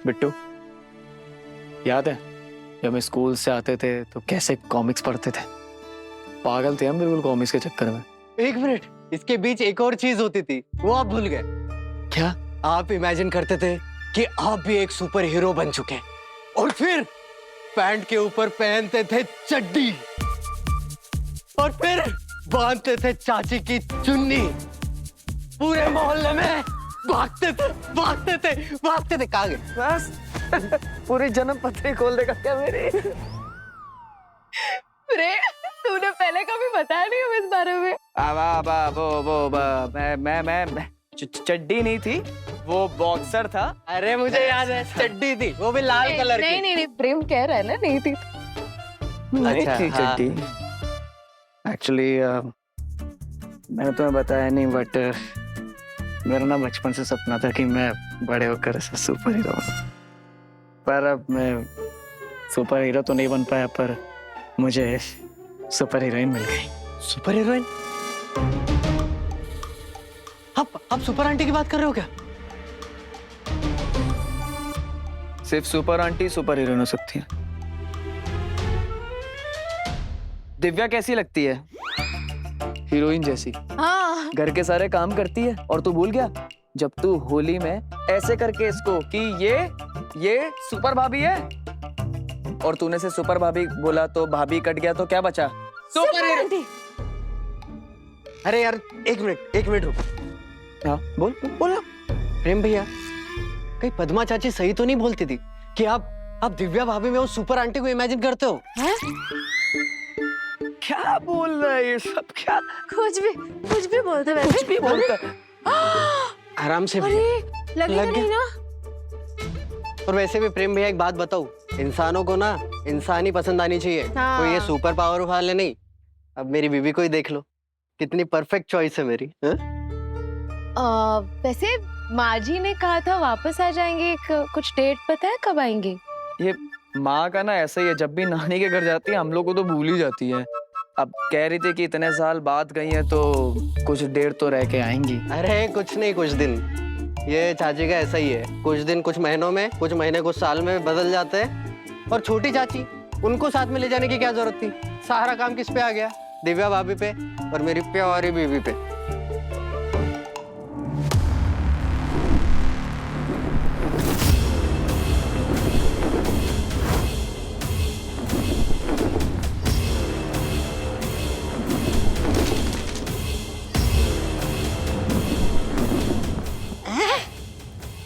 बिट्टू, याद है जब हम स्कूल से आते थे तो कैसे कॉमिक्स पढ़ते थे? पागल थे हम बिल्कुल कॉमिक्स के चक्कर में। एक मिनट, इसके बीच एक और चीज होती थी, वो आप भूल गए क्या? आप इमेजिन करते थे कि आप भी एक सुपर हीरो बन चुके हैं और फिर पैंट के ऊपर पहनते थे चड्डी और फिर बांधते थे चाची की चुन्नी, पूरे मोहल्ले में भागते थे। कहाँ गए? बस पूरी जन्म पत्री खोल देगा क्या मेरी? प्रेम, तूने पहले कभी बताया नहीं हमें इस बारे में। मैं चड्डी नहीं थी, वो बॉक्सर था। अरे मुझे याद है, चड्डी थी, वो भी लाल कलर की। नहीं, प्रेम कह रहा है ना, नहीं थी। नहीं अच्छा, थी हाँ। चड्डी। एक्चुअली मैंने तुम्हें बताया नहीं, बट मेरा ना बचपन से सपना था कि मैं बड़े होकर ऐसा सुपर हीरो बनूं। पर अब मैं सुपर हीरो तो नहीं बन पाया, पर मुझे सुपर हीरोइन मिल गई। Super heroine? आप सुपर आंटी की बात कर रहे हो क्या? सिर्फ सुपर आंटी सुपर हीरोइन हो सकती है। दिव्या कैसी लगती है? हीरोइन जैसी। हाँ। घर के सारे काम करती है। और तू भूल गया जब तू होली में ऐसे करके इसको कि ये सुपर भाभी है, और तूने से सुपर भाभी बोला तो भाभी कट गया तो क्या बचा? Super aunty. अरे यार, एक मिनट रुको। हाँ बोल बोल। प्रेम भैया, कहीं पद्मा चाची सही तो नहीं बोलती थी कि आप दिव्या भाभी में उस सुपर आंटी को इमेजिन करते हो? क्या बोल रहा है ये सब? क्या कुछ भी बोलते वैसे। कुछ भी बोलता है। आराम से अरे भैया। लगे नहीं ना। और वैसे भी प्रेम भैया, एक बात बताऊं, इंसानों को ना इंसान ही पसंद आनी चाहिए। हाँ। कोई ये सुपर पावर वाले नहीं। अब मेरी बीवी को ही देख लो, कितनी परफेक्ट चॉइस है मेरी। वैसे माँ जी ने कहा था वापस आ जाएंगे, कुछ डेट पता है कब आएंगे? ये माँ का ना ऐसा ही है, जब भी नानी के घर जाती है हम लोग को तो भूल ही जाती है। अब कह रही थी कि इतने साल बाद गई है तो कुछ देर तो रह के आएंगी। अरे कुछ नहीं, कुछ दिन। ये चाची का ऐसा ही है, कुछ दिन कुछ महीनों में, कुछ महीने कुछ साल में बदल जाते हैं। और छोटी चाची, उनको साथ में ले जाने की क्या जरूरत थी? सारा काम किस पे आ गया? दिव्या भाभी पे और मेरी प्यारी बीवी पे।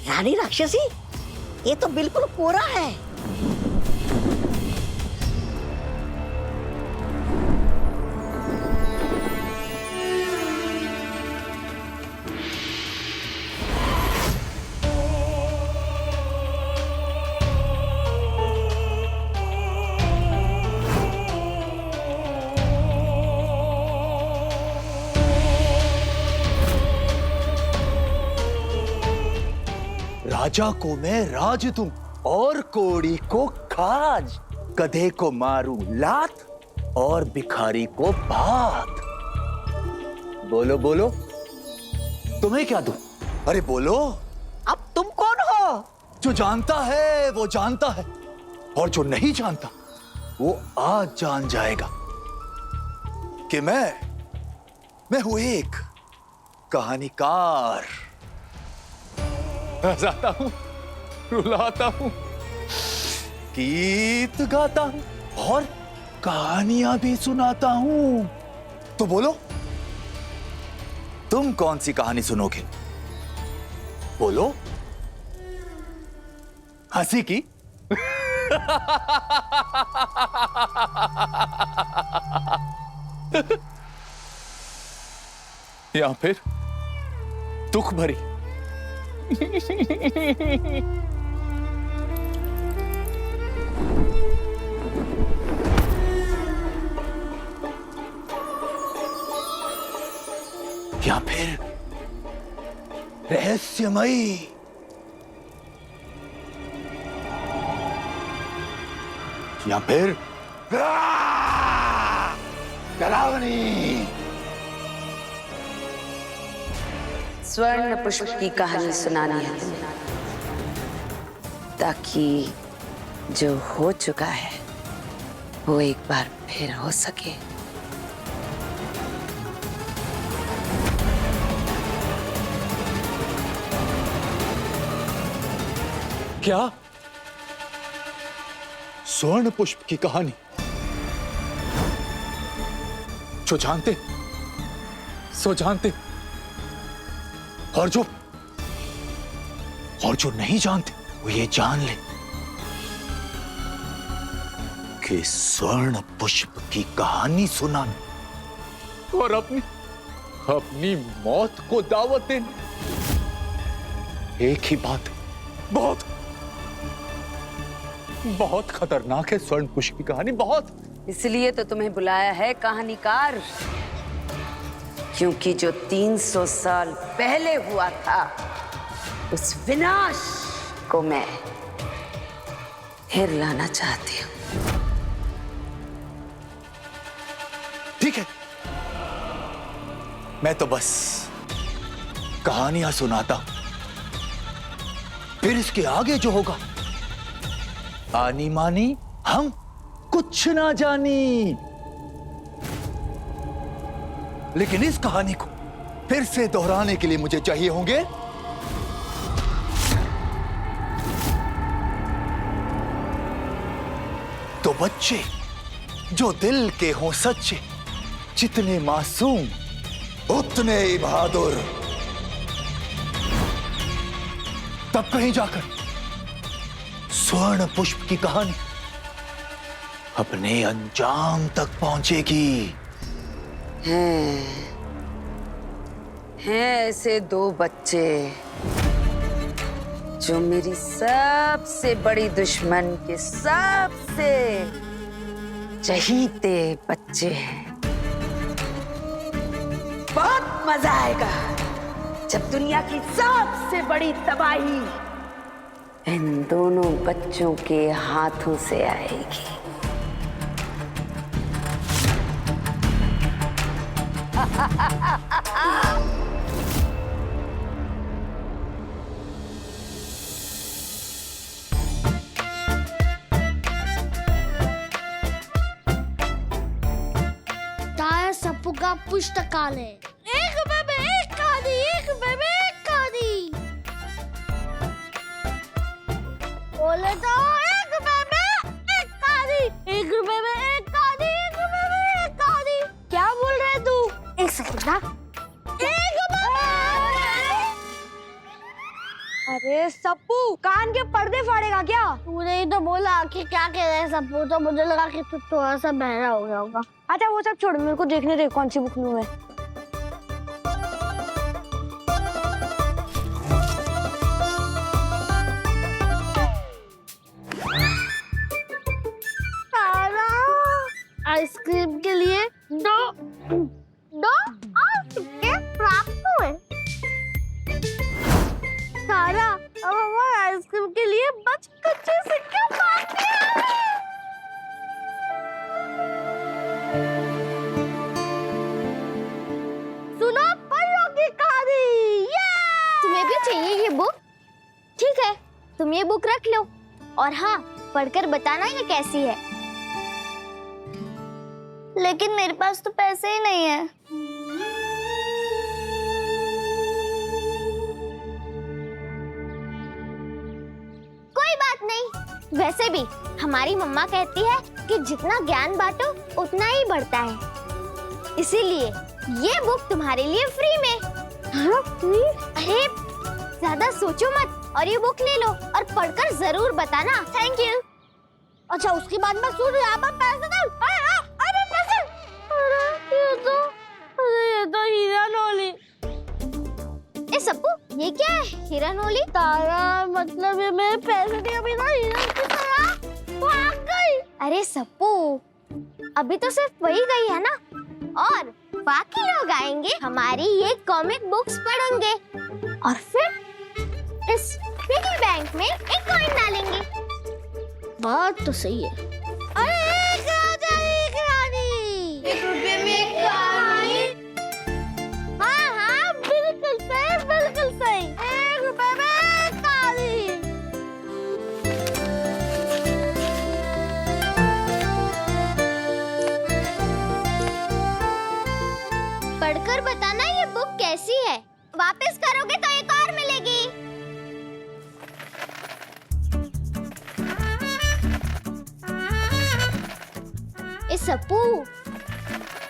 रानी राक्षसी, ये तो बिल्कुल कोरा है। राजा को मैं राज दूं और कोड़ी को खाज, गधे को मारूं लात और भिखारी को भात। बोलो बोलो, तुम्हें क्या दूं? अरे बोलो। अब तुम कौन हो? जो जानता है वो जानता है, और जो नहीं जानता वो आज जान जाएगा कि मैं हूं एक कहानीकार। हंसाता हूं, रुलाता हूं, गीत गाता हूं और कहानियां भी सुनाता हूं। तो बोलो, तुम कौन सी कहानी सुनोगे? बोलो। हंसी की? या फिर दुख भरी? या फिर रहस्यमयी? या फिर डरावनी? स्वर्ण पुष्प की कहानी सुनानी है तुम्हें। ताकि जो हो चुका है वो एक बार फिर हो सके। क्या? स्वर्ण पुष्प की कहानी जो जानते सो जानते, और जो नहीं जानते वो ये जान ले कि स्वर्ण पुष्प की कहानी सुनाने और अपनी मौत को दावत देने एक ही बात है, बहुत खतरनाक है स्वर्ण पुष्प की कहानी, बहुत। इसलिए तो तुम्हें बुलाया है कहानीकार, क्योंकि जो 300 साल पहले हुआ था उस विनाश को मैं फिर लाना चाहती हूँ। ठीक है, मैं तो बस कहानियां सुनाता हूं, फिर इसके आगे जो होगा आनी मानी हम कुछ ना जानी। लेकिन इस कहानी को फिर से दोहराने के लिए मुझे चाहिए होंगे तो बच्चे जो दिल के हों सच्चे, जितने मासूम उतने ही बहादुर। तब कहीं जाकर स्वर्ण पुष्प की कहानी अपने अंजाम तक पहुंचेगी। हैं ऐसे 2 बच्चे जो मेरी सबसे बड़ी दुश्मन के सबसे चहीते बच्चे हैं। बहुत मजा आएगा जब दुनिया की सबसे बड़ी तबाही इन दोनों बच्चों के हाथों से आएगी। ताया सप्पू का पुस्तकालय। एक रुपए में एक कहानी, एक रुपए में एक कहानी। बोले तो एक रुपए में एक कहानी, एक रुपए में एक कहानी, एक रुपए में एक कहानी। क्या बोल रहे तू? एक सेकंड ना। एक रुपए में। अरे सप्पू, कान के पर्दे फाड़ेगा क्या? तूने ही तो बोला कि क्या कह रहे हैं सप्पू, तो मुझे लगा कि तू थोड़ा सा बहरा हो गया होगा। अच्छा वो सब छोड़, मेरे को देखने दे कौन सी बुक लूं मैं। आइसक्रीम के लिए दो सिक्के प्राप्त हुए। सारा, अब हमारे आइसक्रीम के लिए बच कच्चे सिक्के बाकी हैं। सुनो परियों की कहानी। तुम्हें भी चाहिए ये बुक? ठीक है, तुम ये बुक रख लो, और हाँ, पढ़कर बताना ये कैसी है। लेकिन मेरे पास तो पैसे ही नहीं है। कोई बात नहीं, वैसे भी हमारी मम्मा कहती है कि जितना ज्ञान बांटो उतना ही बढ़ता है। इसीलिए ये बुक तुम्हारे लिए फ्री में। हाँ, फ्री? अरे ज्यादा सोचो मत और ये बुक ले लो और पढ़कर जरूर बताना। Thank you. अच्छा उसके बाद मैं सुन यहाँ पर पैसे दो। अरे पैसे! ये तो हीरा नोली। ए सप्पू, ये क्या है? हीरा नोली? तारा, मतलब ये मेरे पैसे दिए बिना हीरा की तरह भाग गई। अरे सप्पू, अभी तो सिर्फ वही गई है ना, और बाकी लोग आएंगे, हमारी ये कॉमिक बुक्स पढ़ेंगे और फिर इस पिगी बैंक में एक कॉइन डालेंगे। बात तो सही है। अरे एक राजा एक रानी, 1 रुपए में एक कहानी। हाँ हाँ, बिल्कुल सही, बिल्कुल सही। 1 रुपए में एक कहानी। पढ़कर बताना ये बुक कैसी है। वापस करोगे तो एक और मिलेगी। ए सप्पू,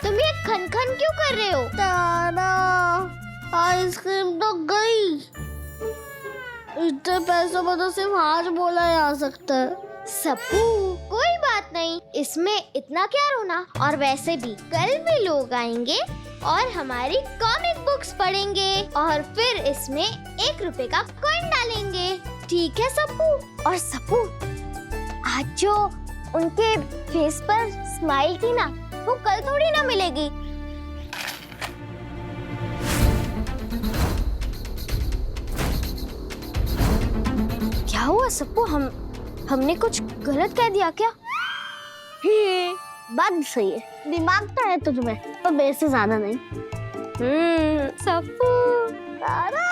तुम ये खन-खन क्यों कर रहे हो? तारा, आइसक्रीम तो गई। इतने पैसों में तो सिर्फ आज बोला जा सकता है। सप्पू, कोई बात नहीं, इसमें इतना क्या रोना। और वैसे भी कल भी लोग आएंगे और हमारी कॉमिक बुक्स पढ़ेंगे और फिर इसमें 1 रुपए का कॉइन डालेंगे। ठीक है सप्पू? और सप्पू, आज जो उनके फेस पर स्माइल थी ना, वो कल थोड़ी ना मिलेगी। क्या हुआ सप्पू, हमने कुछ गलत कह दिया क्या? बात भी सही है, दिमाग तो है तो तुम्हें, पर मेरे से ज्यादा नहीं। सप्पू, तारा।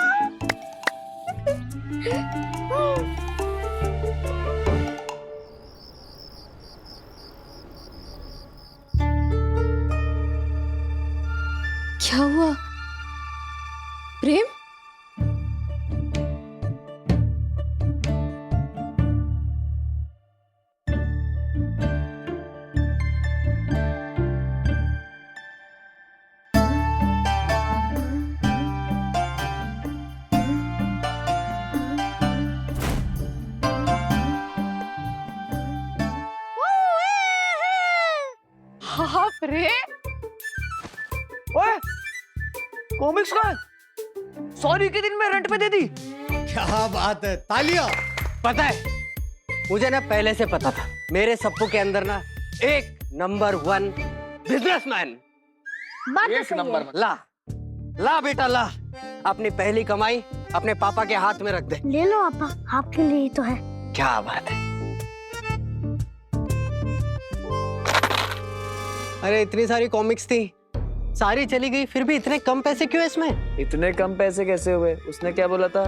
क्या हुआ प्रेम? हाँ प्रेम, ओए, कॉमिक्स का सॉरी के दिन में रेंट पे दे दी। क्या बात है, तालियां। पता है, मुझे ना पहले से पता था मेरे सप्पू के अंदर ना एक नंबर 1 बिजनेसमैन। बात तो सही है। ला ला बेटा ला, अपनी पहली कमाई अपने पापा के हाथ में रख दे। ले लो आपा, आपके लिए ही तो है। क्या बात है। अरे इतनी सारी कॉमिक्स थी, सारी चली गई, फिर भी इतने कम पैसे क्यों इसमें? इतने कम पैसे कैसे हुए? उसने क्या बोला था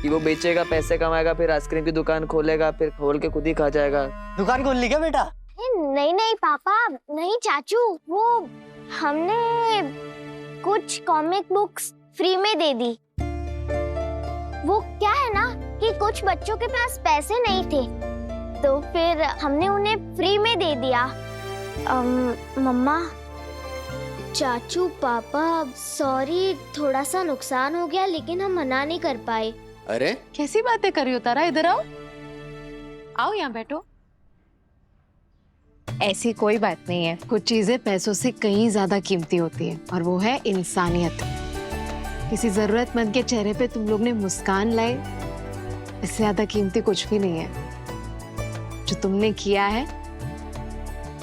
कि वो बेचेगा, पैसे कमाएगा, फिर आइसक्रीम की दुकान खोलेगा, फिर खोल के खुद ही खा जाएगा। दुकान खोल ली क्या बेटा? नहीं नहीं पापा, नहीं चाचू, वो हमने कुछ कॉमिक बुक्स फ्री में दे दी। वो क्या है ना कि कुछ बच्चों के पास पैसे नहीं थे, तो फिर हमने उन्हें फ्री में दे दिया। मम्मा। चाचू पापा, सॉरी, थोड़ा सा नुकसान हो गया, लेकिन हम मना नहीं कर पाए। अरे कैसी बातें कर रही हो तारा? इधर आओ, आओ यहाँ बैठो। ऐसी कोई बात नहीं है, कुछ चीजें पैसों से कहीं ज्यादा कीमती होती है, और वो है इंसानियत। किसी जरूरतमंद के चेहरे पे तुम लोग ने मुस्कान लाई, इससे ज्यादा कीमती कुछ भी नहीं है। जो तुमने किया है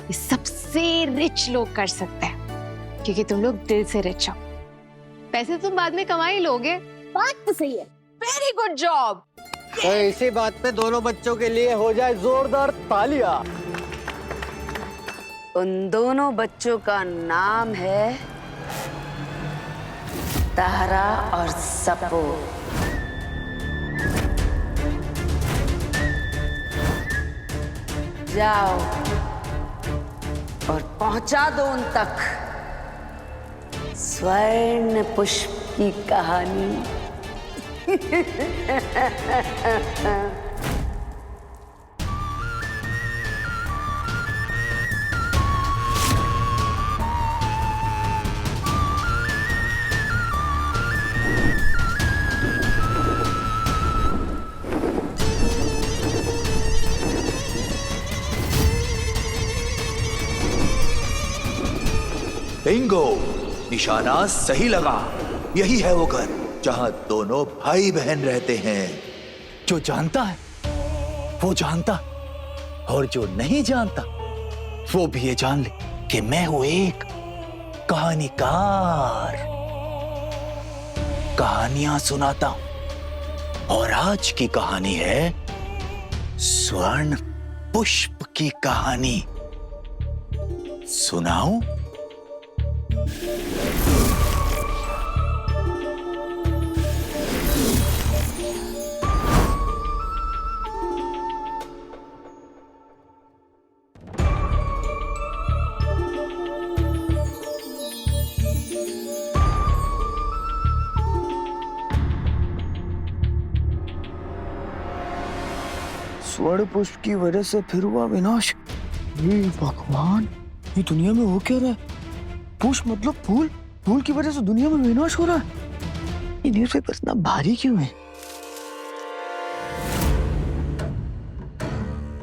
ये सबसे रिच लोग कर सकते हैं, क्योंकि तुम लोग दिल से रिच हो। पैसे तुम बाद में कमा ही लोगे। बात तो सही है। Very good job. तो इसी बात पे दोनों बच्चों के लिए हो जाए जोरदार तालियां। उन दोनों बच्चों का नाम है तारा और सप्पू। जाओ और पहुंचा दो उन तक स्वर्ण पुष्प की कहानी। बिंगो, निशाना सही लगा। यही है वो घर जहां दोनों भाई बहन रहते हैं। जो जानता है वो जानता, और जो नहीं जानता वो भी ये जान ले कि मैं हूं एक कहानीकार। कहानियां सुनाता हूं, और आज की कहानी है स्वर्ण पुष्प की कहानी। सुनाऊं? स्वर्ण पुष्प की वजह से फिर हुआ विनाश। हे भगवान, ये दुनिया में हो क्या रहा है? पुष्प मतलब फूल, फूल की वजह से दुनिया में विनाश हो रहा है। ये न्यूज़पेपर इतना भारी क्यों है?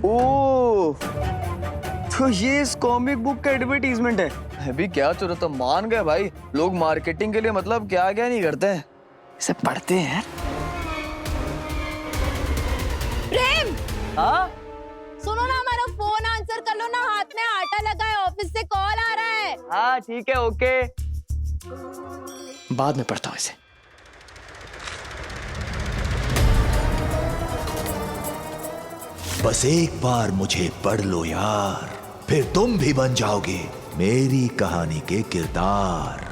ओह, तो ये इस कॉमिक बुक का एडवर्टीजमेंट है। अभी क्या जरूरत है, मान गए भाई। लोग मार्केटिंग के लिए मतलब क्या क्या नहीं करते हैं, इसे पढ़ते हैं। प्रेम, हाँ सुनो ना, हमारा फोन आंसर कर लो ना, हाथ में आटा लगा है, ऑफिस से कॉल आ रहा है। हाँ ठीक है, ओके। बाद में पढ़ता हूँ इसे। बस एक बार मुझे पढ़ लो यार, फिर तुम भी बन जाओगे मेरी कहानी के किरदार।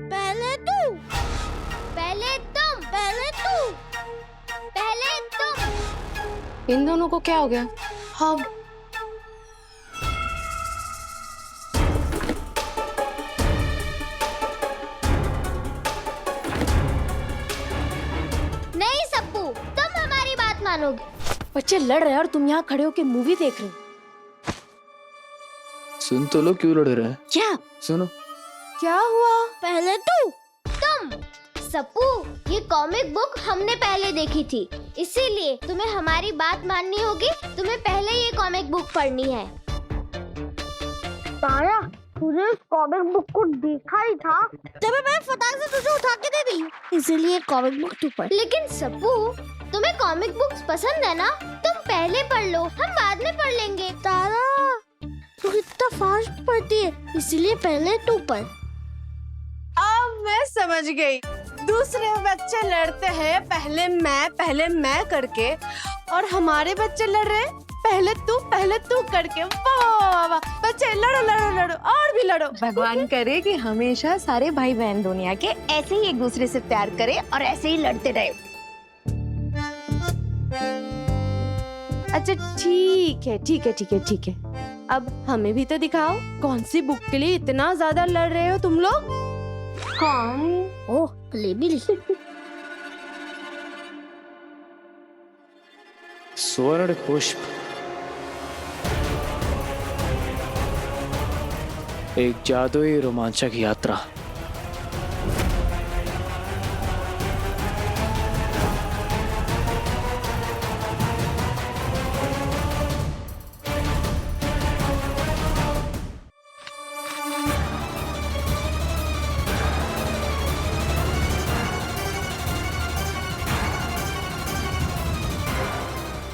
पहले तू, पहले तुम, पहले तू, पहले तुम। इन दोनों को क्या हो गया? हाँ, नहीं सप्पू, तुम हमारी बात मानोगे। बच्चे लड़ रहे हैं और तुम यहाँ खड़े होके मूवी देख रहे हो। सुन तो लो, क्यों लड़ रहे हैं? क्या सुनो। क्या हुआ? पहले तू, तुम। सप्पू, ये कॉमिक बुक हमने पहले देखी थी, इसीलिए तुम्हें हमारी बात माननी होगी। तुम्हें पहले ये कॉमिक बुक पढ़नी है। तारा, तूने इस कॉमिक बुक को देखा ही था, तभी मैं फटाक से तुझे उठा के दे दी, इसीलिए कॉमिक बुक तू पढ़। लेकिन सप्पू, तुम्हें कॉमिक बुक्स पसंद है ना? तुम पहले पढ़ लो, हम बाद में पढ़ लेंगे। तारा, तू इतना फास्ट पढ़ती है, इसीलिए पहले तू पढ़। अब मैं समझ गई। दूसरे बच्चे लड़ते हैं पहले मैं करके, और हमारे बच्चे लड़ रहे हैं पहले तू करके। वाह वाह, बच्चे लड़ो लड़ो लड़ो और भी लड़ो। भगवान करे कि हमेशा सारे भाई बहन दुनिया के ऐसे ही एक दूसरे से प्यार करें और ऐसे ही लड़ते रहे। अच्छा ठीक है। अब हमें भी तो दिखाओ, कौन सी बुक के लिए इतना ज्यादा लड़ रहे हो तुम लोग? कौन? ओह, लेबिल। स्वर्ण पुष्प, एक जादुई रोमांचक यात्रा।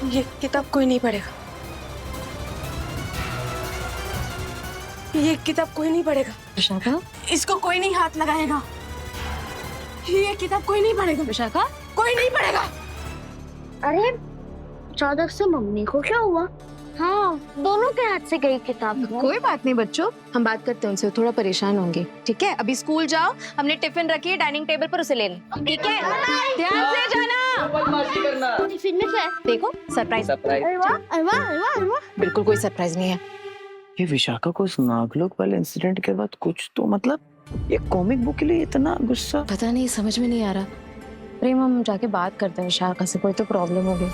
ये किताब कोई नहीं पढ़ेगा। ये किताब कोई नहीं पढ़ेगा। विशाखा, इसको कोई नहीं हाथ लगाएगा। ये किताब कोई नहीं पढ़ेगा। विशाखा, कोई नहीं पढ़ेगा। अरे अचानक से मम्मी को क्या हुआ? हाँ, दोनों के हाथ से गई किताब। कोई बात नहीं बच्चों, हम बात करते हैं उनसे, थोड़ा परेशान होंगे। ठीक है, अभी स्कूल जाओ, हमने टिफिन रखी है डाइनिंग टेबल पर, उसे ले लें। ठीक है, ध्यान से जाना। टिफिन में क्या है? देखो, सरप्राइज। अरे वाह, अरे वाह, अरे वाह, अरे वाह। बिल्कुल कोई सरप्राइज नहीं है। ये विशाखा को उस नागलोक वाले इंसिडेंट के बाद कुछ तो मतलब, ये कॉमिक बुक के लिए इतना गुस्सा। पता नहीं, समझ में नहीं आ रहा। प्रेम, हम जाके बात करते हैं विशाखा से, कोई तो प्रॉब्लम हो गई।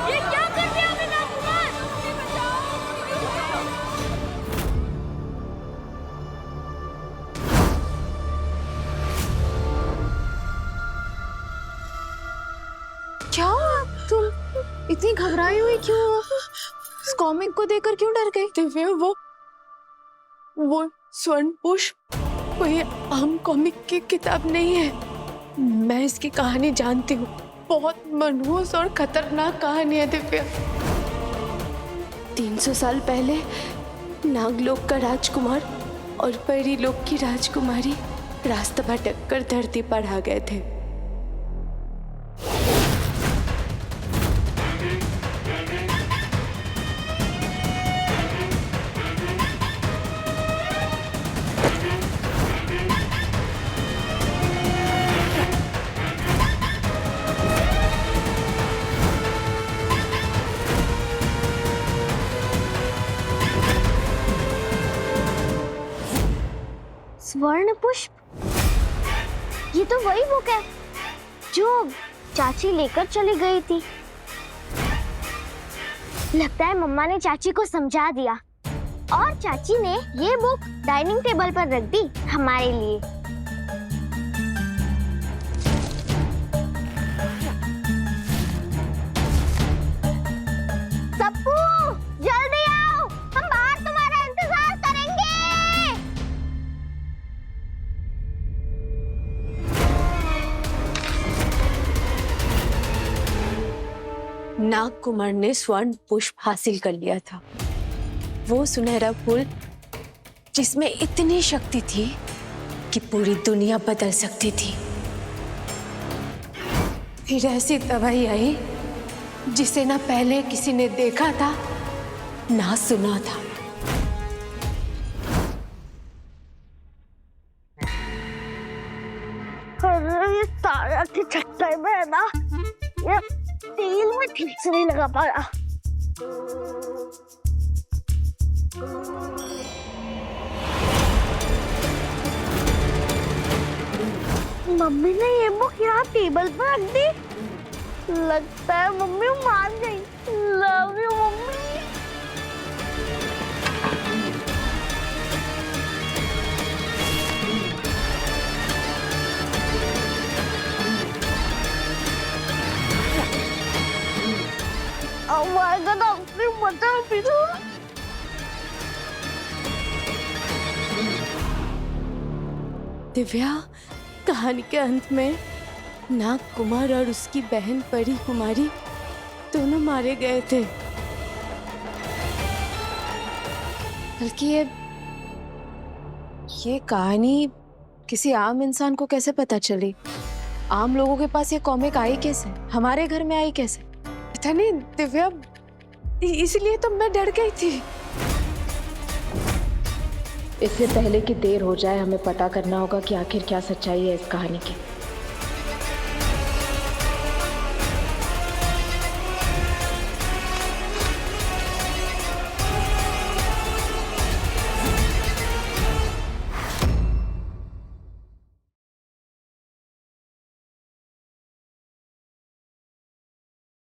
ये क्या इतनी घबराई हुई क्यों हो? इस कॉमिक को देखकर क्यों डर गई? दिव्या, वो स्वर्ण पुष्प कोई आम कॉमिक की किताब नहीं है। मैं इसकी कहानी जानती हूँ। बहुत मनहूस और खतरनाक कहानी है दिव्या। 300 साल पहले नागलोक का राजकुमार और परीलोक की राजकुमारी रास्ता भटक कर धरती पर आ गए थे। स्वर्ण पुष्प, ये तो वही बुक है जो चाची लेकर चली गई थी। लगता है मम्मा ने चाची को समझा दिया और चाची ने ये बुक डाइनिंग टेबल पर रख दी हमारे लिए। सप्पू, जल्दी आओ, हम बाहर तुम्हारा इंतजार करेंगे। नाग कुमार ने स्वर्ण पुष्प हासिल कर लिया था। वो सुनहरा फूल जिसमें इतनी शक्ति थी कि पूरी दुनिया बदल सकती थी। फिर ऐसी दवाई आई जिसे ना पहले किसी ने देखा था ना सुना था। अरे, ये सारा के चक्कर में है ना, ये तेल में ठीक से नहीं लगा पा रहा। मम्मी ने ये बुक यहाँ टेबल पर रख दी। लगता है मम्मी मान गई। Love you mummy. हमारे तो अपनी मजा भी दो। दिव्या, कहानी के अंत में नाग कुमार और उसकी बहन परी कुमारी दोनों मारे गए थे। बल्कि ये कहानी किसी आम इंसान को कैसे पता चली? आम लोगों के पास ये कॉमिक आई कैसे? हमारे घर में आई कैसे? पता नहीं दिव्या, इसलिए तो मैं डर गई थी। इससे पहले कि देर हो जाए, हमें पता करना होगा कि आखिर क्या सच्चाई है इस कहानी की।